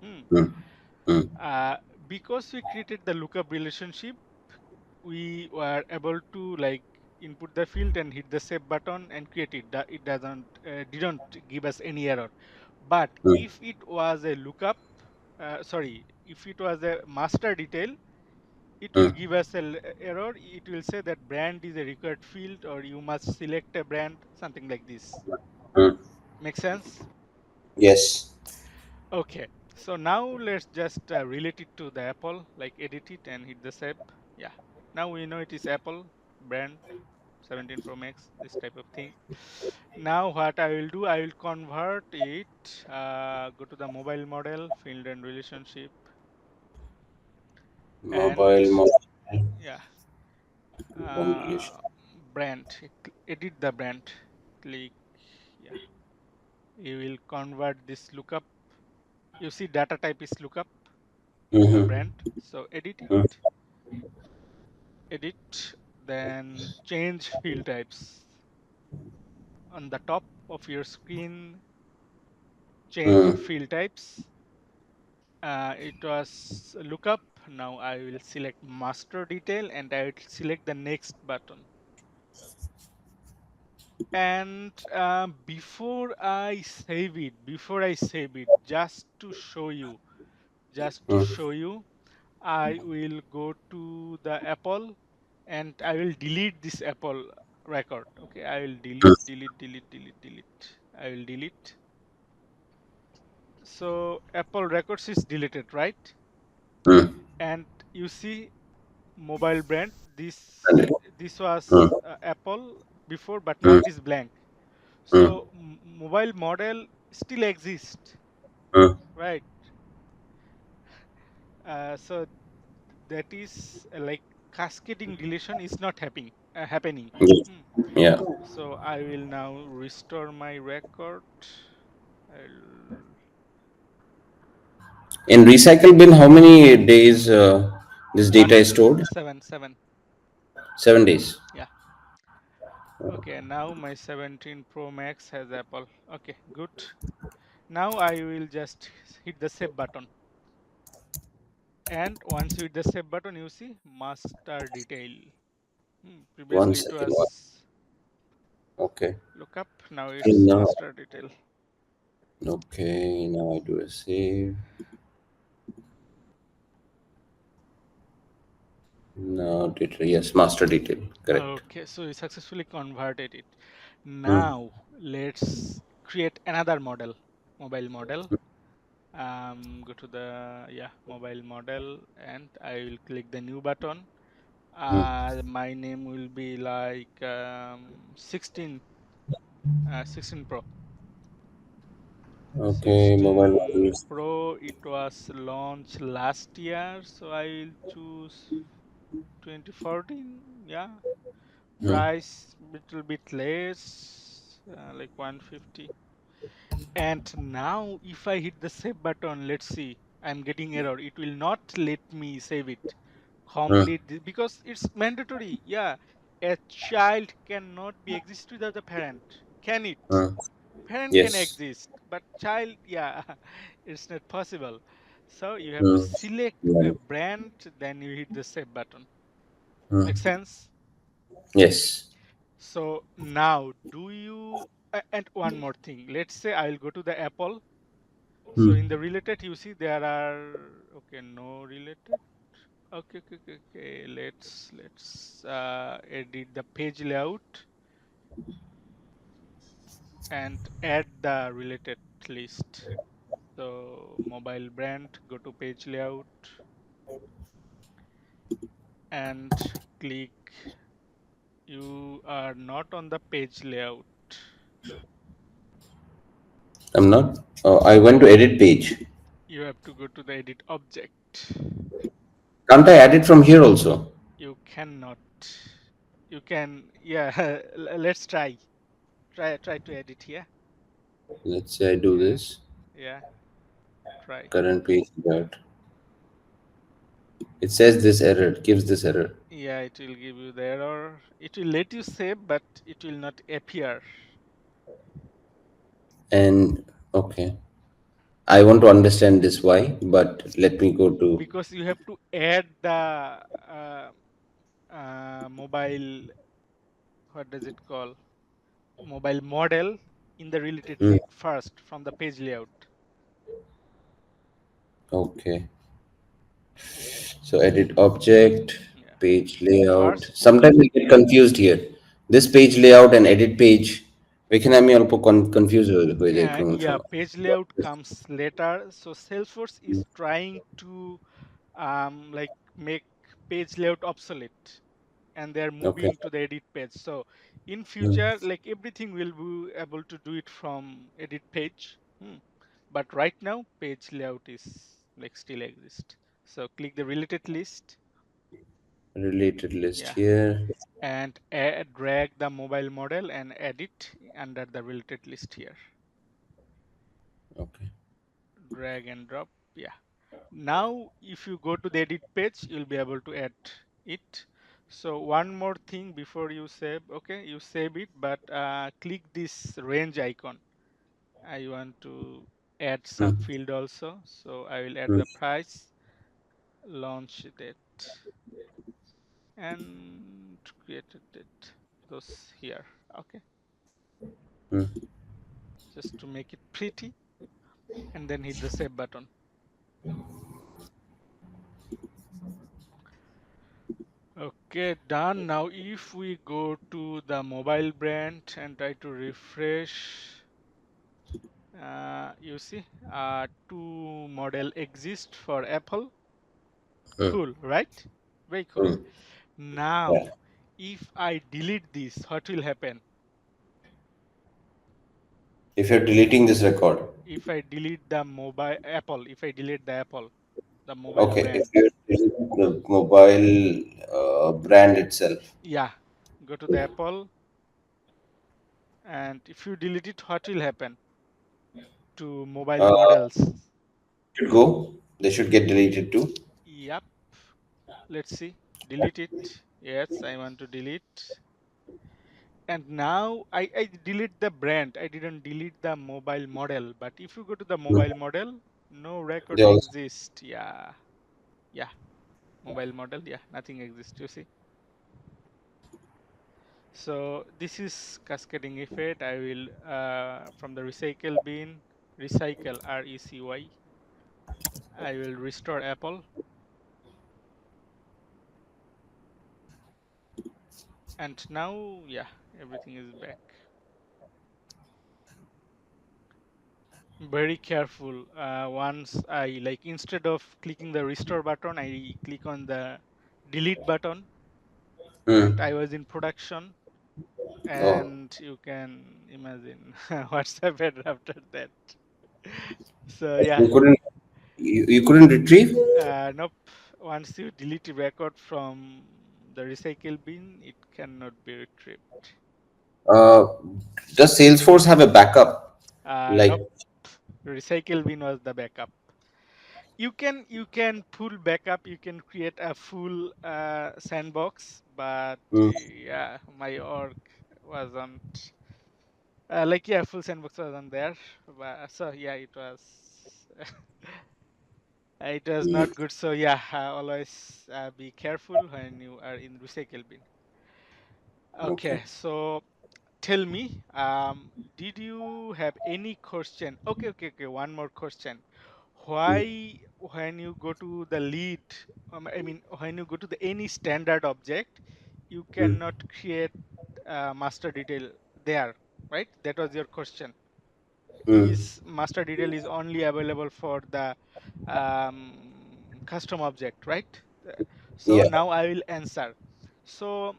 Hmm. mm, mm, Uh, because we created the lookup relationship, we were able to like input the field and hit the save button and create it. It doesn't didn't give us any error. But mm, if it was a lookup, sorry, if it was a master detail, it will mm, give us a error. It will say that brand is a required field or you must select a brand, something like this. mm. Make sense? Yes. Okay. So now let's just relate it to the Apple, like edit it and hit the save. Yeah. Now we know it is Apple brand 17 Pro Max, this type of thing. Now what I will do, I will convert it, go to the mobile model, field and relationship, and Mobile model yeah, one relation. uh, brand, edit the brand, click, yeah, you will convert this lookup. You see data type is lookup, Mm-hmm. brand. So edit Mm, it, edit, then change field types. On the top of your screen, change mm. field types. It was lookup. Now I will select master detail and I will select the next button. And before I save it, just to Mm, show you, I will go to the Apple and I will delete this Apple record. Okay, I will delete, delete, delete, delete, delete. I will delete. So Apple records is deleted, right? mm, And you see mobile brand. mm, This was mm, Apple before, but now mm, it is blank. mm, So mobile model still exists, mm. right? So that is like cascading deletion is not happening. Yes. Hmm. Yeah. So I will now restore my record. I'll, In recycle bin, how many days this data is stored? 7. 7 days. Yeah. Okay. Now my 17 Pro Max has Apple. Okay. Good. Now I will just hit the save button. And once you hit the save button, you see master detail. One Previously it second. One. was Okay. lookup. Now And it's now, master detail. okay. Now I do a save. Now detail. Yes, master detail. Correct. Okay, so we successfully converted it. Mm, Now let's create another model, mobile model. Go to the mobile model, and I will click the new button. mm. My name will be like 16 Pro. Okay. Mobile 16 models. Pro. It was launched last year, so I will choose 2014. Yeah, Mm, price little bit less, like 150. And now if I hit the save button, let's see, I'm getting error. It will not let me save it. mm, Complete this because it's mandatory. Yeah, a child cannot be exist without a parent. Can it? mm. Parent can Yes. exist, but child, yeah, it's not possible. So you have to Mm. select a Right. brand, then you hit the save button. Mm. Make sense? Yes. So now, do you, and one more thing, let's say I'll go to the Apple. So Mm. in the related, you see there are, okay, no related. Okay, okay, okay, okay. Let's edit the page layout and add the related list. So mobile brand, go to page layout and click. You are not on the page layout. I'm not. I went to edit page. You have to go to the edit object. Can't I add it from here also? You cannot. You can, yeah, let's try. Try to edit here. Let's say I do Yeah, this. yeah. Try. Current page layout. It says this error. It gives this error. Yeah, it will give you the error. It will let you save, but it will not appear And okay, I want to understand this why, but let me go to. because you have to add the uh, mobile. What does it call? Mobile model in the related Hmm, lead first from the page layout. okay, so edit object, Yeah. page layout. First, Sometimes I get confused here. This page layout and edit page. এখানে আমি অল্প confused হয়ে যাই ক্রমশ. yeah, page layout comes later. So Salesforce is trying to like make page layout obsolete, and they're Okay. moving to the edit page. So in Hmm, future, like everything will be able to do it from edit page. But right now, page layout is like still exist. So click the related list. related list Yeah, here. and drag the mobile model and add it under the related list here. Okay. Drag and drop. Yeah. Now, if you go to the edit page, you'll be able to add it. So one more thing before you save, okay, you save it, but click this range icon. I want to add some Hmm, field also. So I will add hmm, the price, launch date, and created it. Those here. Okay, hmm. just to make it pretty, and then hit the save button. Okay, done. Now, if we go to the mobile brand and try to refresh, you see, two model exist for Apple. Hmm, Cool, right? Very cool. hmm. Yeah. Now, if I delete this, what will happen? If you're deleting this record, If I delete the mobile Apple, if I delete the Apple, the mobile okay, if brand, you're deleting the mobile brand itself, yeah, go to the Apple, and if you delete it, what will happen to mobile uh, models? should go. They should get deleted too. Yep. Let's see. Delete it. Yes, I want to delete. And now I delete the brand. I didn't delete the mobile model. But if you go to the Hmm. mobile model, no They record also. exists. Yeah. Yeah. Mobile model. Yeah. Nothing exists. You see. So this is cascading effect. I will from the recycle bin, recycle RECY. I will restore Apple. And now, yeah, everything is back. Very careful. Once I like instead of clicking the restore button, I click on the delete button, and Hmm. I was in production, Oh, and you can imagine what's happened after that. So yeah, you couldn't. You couldn't retrieve. nope. Once you delete a record from the recycle bin, it cannot be retrieved. Uh, does Salesforce have a backup? Nope. Like, Recycle bin was the backup. You can pull backup, you can create a full sandbox, but hmm, yeah, my org wasn't like, yeah, full sandbox wasn't there, but so yeah, it was not good. So yeah, always be careful when you are in recycle bin. okay. Okay, so tell me, did you have any question? Okay, one more question. Hmm, Why, when you go to the lead, I mean, when you go to the any standard object, you hmm, cannot create master detail there, right? That was your question. hmm. Is master detail is only available for the custom object, right? So Yeah. now I will answer. So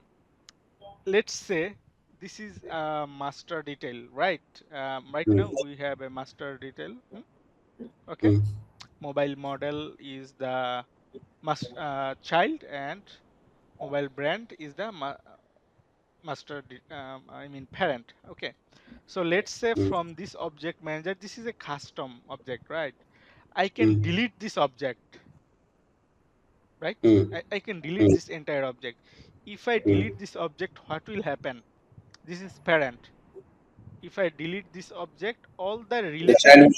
let's say this is a master detail, right? Right Hmm, now we have a master detail. Okay, hmm, mobile model is the child, and mobile brand is the I mean parent. Okay. So let's say mm, from this object manager, this is a custom object, right? I can mm, delete this object, right? mm, I can delete mm, this entire object. If I mm. delete this object, what will happen? This is parent. If I delete this object, all the The related child will.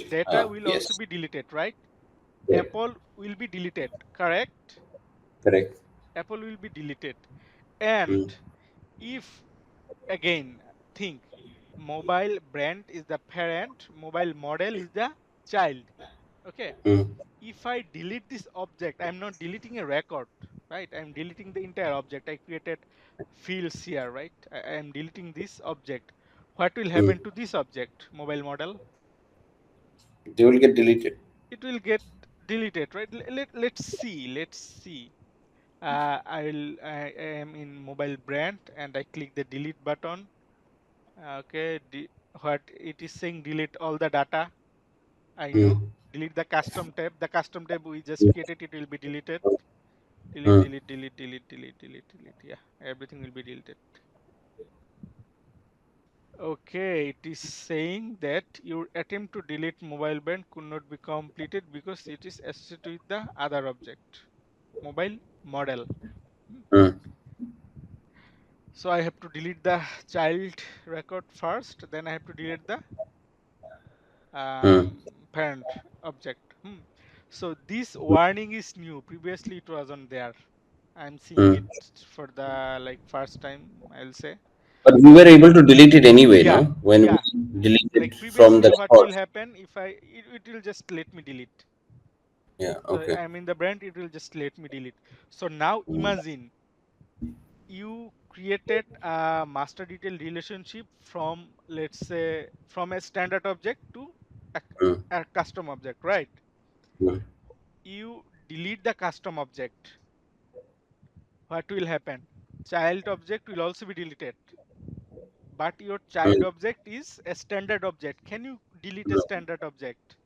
data Ah, will also yes. be deleted, right? Correct. Apple will be deleted, correct? Correct. Apple will be deleted. And Mm, if again think mobile brand is the parent, mobile model is the child. Okay. mm. If I delete this object, I'm not deleting a record, right? I'm deleting the entire object. I created fields here, right? I am deleting this object. What will Mm. happen to this object, mobile model? They will get deleted. It will get deleted, right? Let's see. Let's see. I am in mobile brand and I click the delete button. Okay, what it is saying, delete all the data. I know. Mm, Delete the custom tab. The custom tab we just mm, created, it will be deleted. Delete, mm. delete, delete, delete, delete, delete, delete. Yeah, everything will be deleted. Okay, it is saying that your attempt to delete mobile brand could not be completed because it is associated with the other object, mobile model. Hmm. Mm, So I have to delete the child record first, then I have to delete the mm, parent object. So this warning is new. Previously it wasn't there. I'm seeing mm. it for the like first time, I'll say. But we were able to delete it anyway, Yeah, no? When yeah. we deleted Like from previously, the what will records. happen if it will just let me delete. Yeah, So okay. I'm in the brand, it will just let me delete. So now Mm, imagine you created a master detail relationship from, let's say, from a standard object to a, mm, a custom object, right? mm, You delete the custom object. What will happen? Child object will also be deleted. But your child mm. object is a standard object. Can you delete a No, standard object?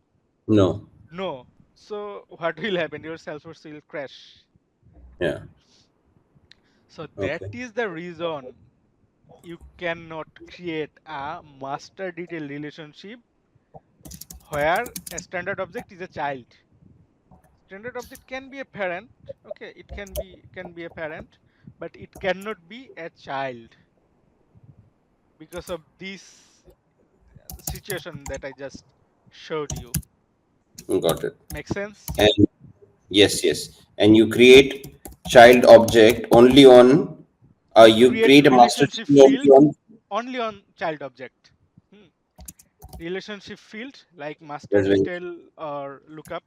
no. No. So what will happen? Your Salesforce will crash. Yeah, So that okay. is the reason you cannot create a master detail relationship where a standard object is a child. Standard object can be a parent. Okay, it can be a parent, but it cannot be a child because of this situation that I just showed you. Got it. Make sense? And yes, yes. And you create child object only on, You you create create a master relationship key only field on. only on child object. Hmm. Relationship field like master That's very. detail or lookup,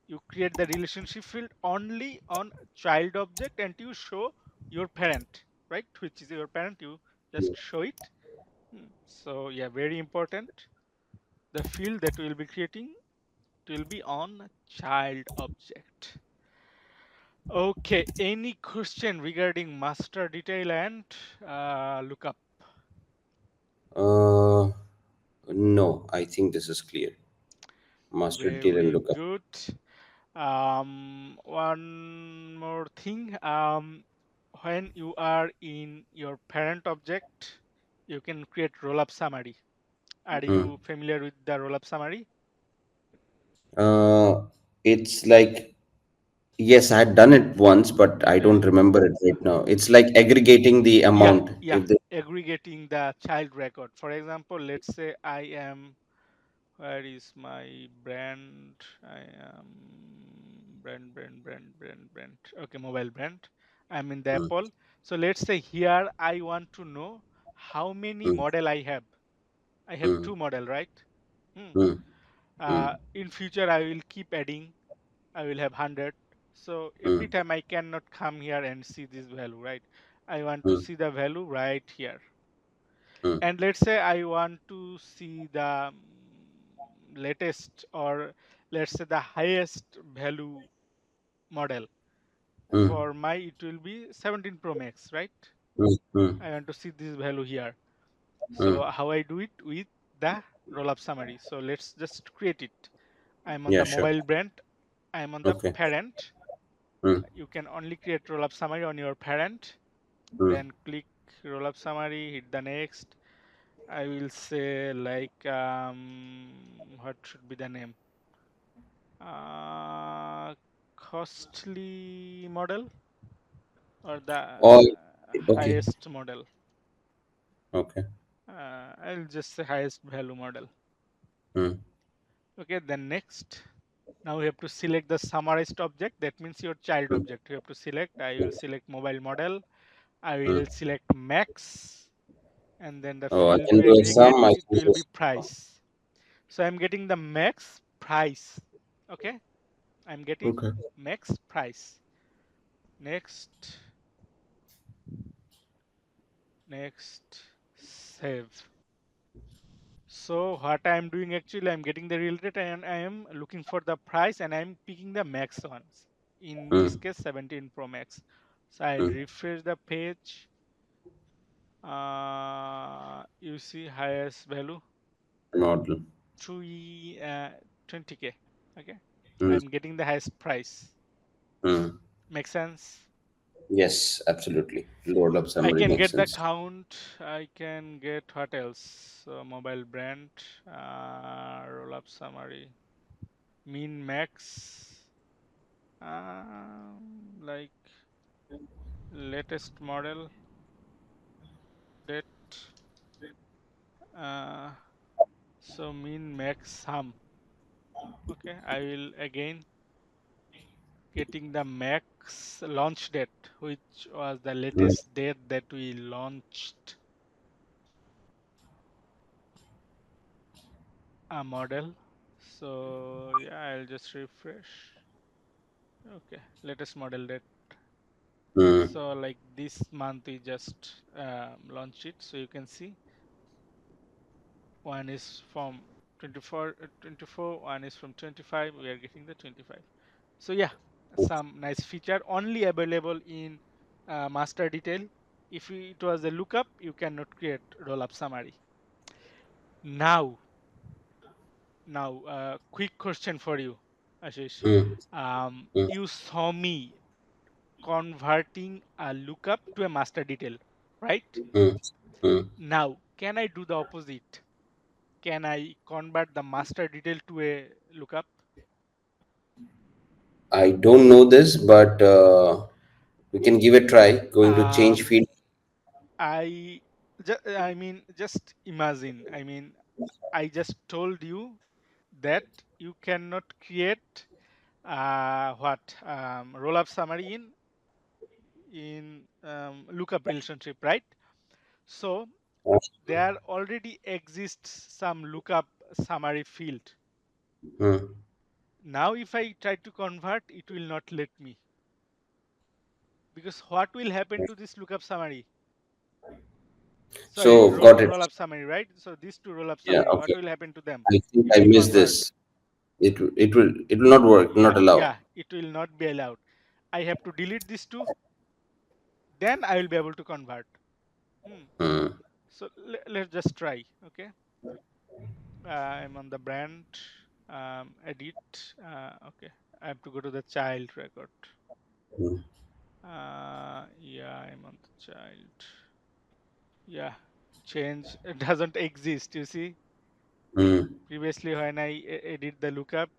you create the relationship field only on child object and you show your parent, right? Which is your parent, you just show it. So yeah, very important. The field that we will be creating, it will be on child object. Okay, any question regarding master detail and lookup? Uh, no, I think this is clear. Master detail and Very lookup. good. One more thing. When you are in your parent object, you can create roll-up summary. Are Hmm. you familiar with the roll-up summary? It's like, yes, I had done it once, but I Okay. don't remember it right now. It's like aggregating the Yeah, amount. yeah. If they, Aggregating the child record. For example, let's say I am, where is my brand? I am brand. Okay, mobile brand. I'm in the mm, Apple. So let's say here I want to know how many mm, model I have. I have mm, two model, right? Hmm. mm, mm, In future, I will keep adding. I will have 100. So every mm, time I cannot come here and see this value, right? I want to mm, see the value right here. mm, And let's say I want to see the latest, or let's say the highest value model. mm, For my, it will be 17 Pro Max, right? mm, mm, I want to see this value here. So mm. how I do it with the roll-up summary. So let's just create it. I'm on Yeah, the sure. mobile brand. I'm on the Okay. parent. Mm, You can only create roll-up summary on your parent. mm, Then click roll up summary, hit the next. I will say like what should be the name? Uh, Costly model or the Or okay, highest model. okay. I'll just say highest value model. Mm, Okay, then next. Now we have to select the summarized object. That means your child mm, object. You have to select. I will select mobile model. I will mm. select max, and then the Oh, I field can to do a aggregate sum. I it can will do be price. So I'm getting the max price. Okay, I'm getting okay. max price. Next, next, save. So what I am doing actually, I'm getting the real rate and I am looking for the price and I'm picking the max ones. In this Mm, case, 17 Pro Max. So I mm. refresh the page. You see highest value Model. 3 20K. Okay, Mm, I'm getting the highest price. mm. Make sense? Yes, absolutely. Load up I summary can makes get the sense. count. I can get what else? Mobile brand, roll up summary, min max, like latest model, date. Uh, so min max sum. Okay, I will again getting the max launch date, which was the Mm, latest date that we launched a model. So yeah, I'll just refresh. Okay, latest model date. mm, So like this month we just launched it. So you can see one is from 24, one is from 25. We are getting the 25. So yeah, some nice feature only available in master detail. If it was a lookup, you cannot create roll-up summary. Now, quick question for you, Ashish. mm, mm, You saw me converting a lookup to a master detail, right? mm, mm. Now, can I do the opposite? Can I convert the master detail to a lookup? I don't know this, but we can give a try. Going to change Um, field. I mean, just imagine. I mean, I just told you that you cannot create what roll-up summary in lookup relationship, right? So there already exists some lookup summary field. Mm. Now, if I try to convert, it will not let me because what will happen to this lookup summary? Sorry, So got it. roll-up summary, right? So these two roll-up Yeah. summary, what Okay. will happen to them I think if I I missed convert? this. It will not work. Yeah, Not allow. yeah, it will not be allowed. I have to delete these two, then I will be able to convert. Hmm. Mm, So let's just try. Okay, I'm on the brand, edit. Okay, I have to go to the child record. mm, Yeah, I'm on the child. Yeah, change it doesn't exist. You see, mm. previously when I edit the lookup,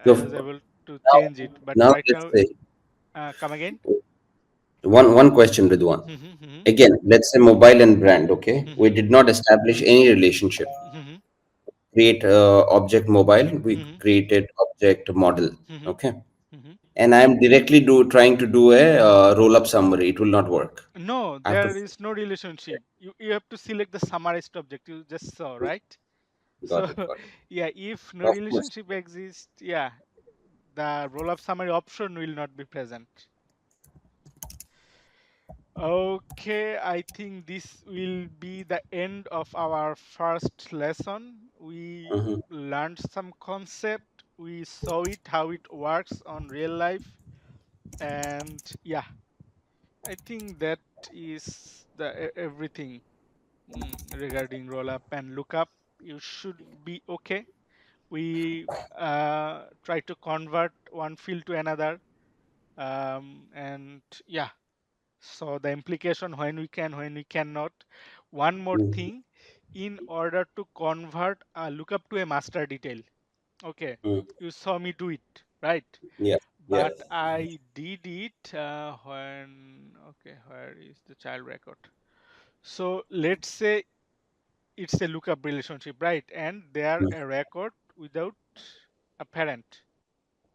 So I was able to now, change it, but now right let's now, say come again. one question with one. Mhm, mhm, Again, let's say mobile and brand. Okay, we mhm, did not establish any relationship. mhm, Create object mobile. We mhm, created object model. mhm, Okay, mhm. and I am directly trying to do a roll up summary. It will not work. No, I have to. there is no relationship. You have to select the summarized object you just saw, right? So Got it. Got it. yeah, if no Of course. relationship exists, yeah, the roll-up summary option will not be present. Okay, I think this will be the end of our first lesson. We Mhm. learned some concept, we saw it, how it works on real life, and yeah, I think that is the everything regarding rollup and lookup. You should be okay. We try to convert one field to another, and yeah. So the implication, when we can, when we cannot. One more Mm, thing, in order to convert a lookup to a master detail, okay, mm. you saw me do it, right? Yeah, yeah. But I did it when, okay, where is the child record? So let's say it's a lookup relationship, right? And there Mm, a record without a parent,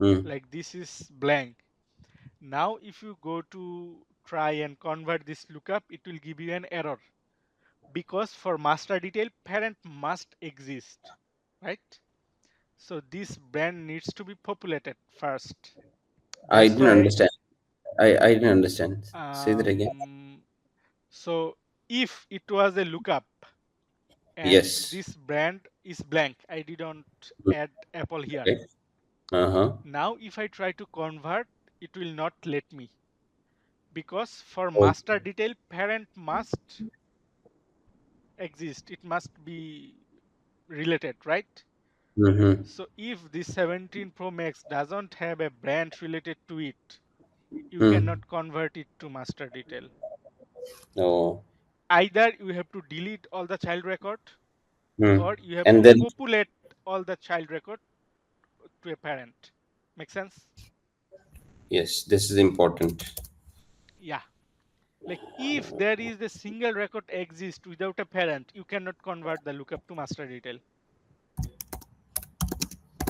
mm, like this is blank. Now if you go to try and convert this lookup, it will give you an error, because for master detail parent must exist, right? So this brand needs to be populated first. I That's didn't why understand. I didn't understand. Say that again. um, so if it was a lookup and Yes. this brand is blank, I didn't Mm, add Apple here. right. Uh-huh. Now if I try to convert, it will not let me, because for Oh. master detail parent must exist, it must be related, right? Mm-hmm. So if the 17 Pro Max doesn't have a brand related to it, you Mm. cannot convert it to master detail. Oh. Either you have to delete all the child record, Mm. or you have And to then populate all the child record to a parent. Make sense? yes, this is important. Yeah. Like if there is a single record exists without a parent, you cannot convert the lookup to master detail.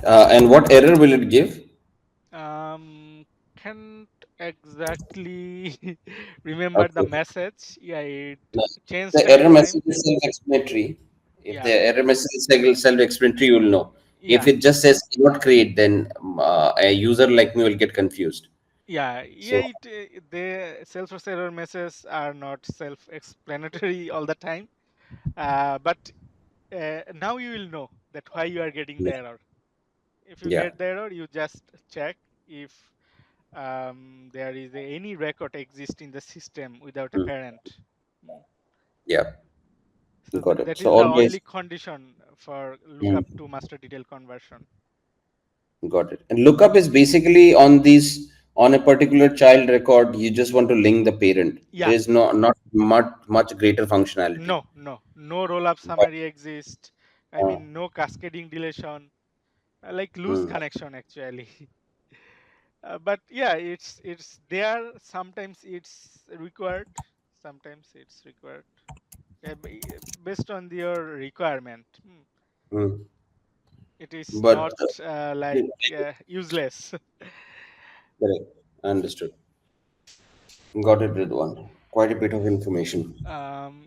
And what error will it give? Can't exactly remember the Okay. message. Yeah, it No. changed The time error to time. message is self-explanatory. If the Yeah, error message is self-explanatory, you will know. If yeah, it just says cannot create, then a user like me will get confused. yeah. So, The Salesforce error messages are not self-explanatory all the time. But now you will know that why you are getting the yeah, error. If you yeah. get the error, you just check if there is any record exist in the system without a Mm, parent. Hmm. yeah, So got it. that So is the always only condition for lookup mm, to master detail conversion. got it. And lookup is basically on these on a particular child record. You just want to link the parent. Yeah, There is not much greater functionality. no roll up But, summary exists. I uh, mean, no cascading deletion, like loose mm, connection actually. But yeah, it's there. Sometimes it's required. Sometimes it's required. Yeah, based on your requirement. mm. It is But not like useless. correct. Understood. Got it, Ridwan. Quite a bit of information.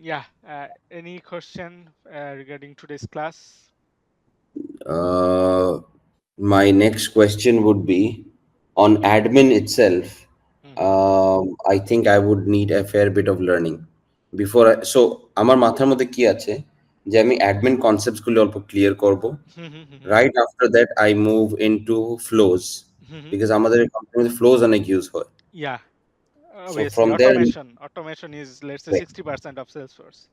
Yeah. Any question regarding today's class? Uh, my next question would be on admin itself. Hmm. I think I would need a fair bit of learning before I, so আমার মাথার মধ্যে কি আছে যে আমি admin concepts গুলো অল্প clear করব. Right after that I move into flows because আমাদের কোম্পানিতে flows অনেক use হয়. Yeah, So obviously. from there, Automation is, let's say, correct, 60% of Salesforce.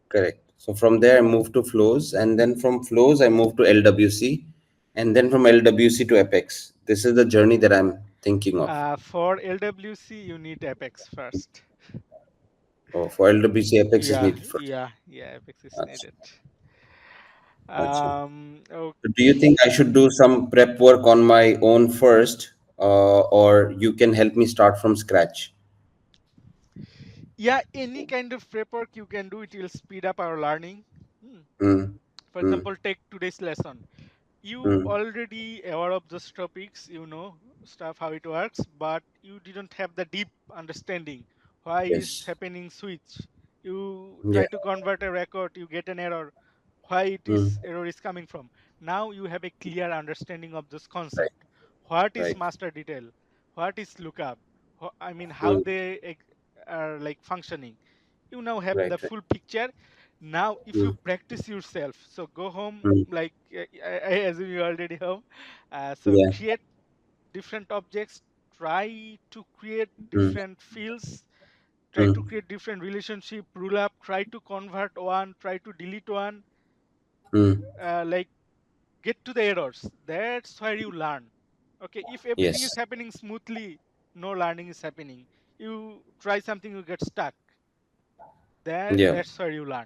correct. So from there I move to flows, and then from flows I move to LWC, and then from LWC to Apex. This is the journey that I'm thinking of. For LWC, you need Apex first. Oh, for LWC, Apex is Yeah, needed first. yeah, Apex is Achha, needed. achha. So do you Okay. think I should do some prep work on my own first, or you can help me start from scratch? Yeah, any kind of prep work you can do, it will speed up our learning. Hmm. Mm, For mm, example, take today's lesson. You mm. already aware of those topics, stuff how it works, but you didn't have the deep understanding why is Yes. happening switch. You Yeah. try to convert a record, you get an error. Why it Mm. is error is coming from? Now you have a clear understanding of this Right. concept. What is Right. master detail? What is lookup? I mean, how Mm. they are like functioning. You now have the Right. Right. full picture. Now if you Mm. practice yourself, so go home, Mm. like I assume you already home, so Yeah. create different objects, try to create Mm. different fields, try to Mm. create different relationship, rule up, try to convert one, try to delete one, Mm. like get to the errors. That's where you learn. Okay, if everything is Yes. happening smoothly, no learning is happening. you try something, you get stuck. There, Yeah. that's where you learn.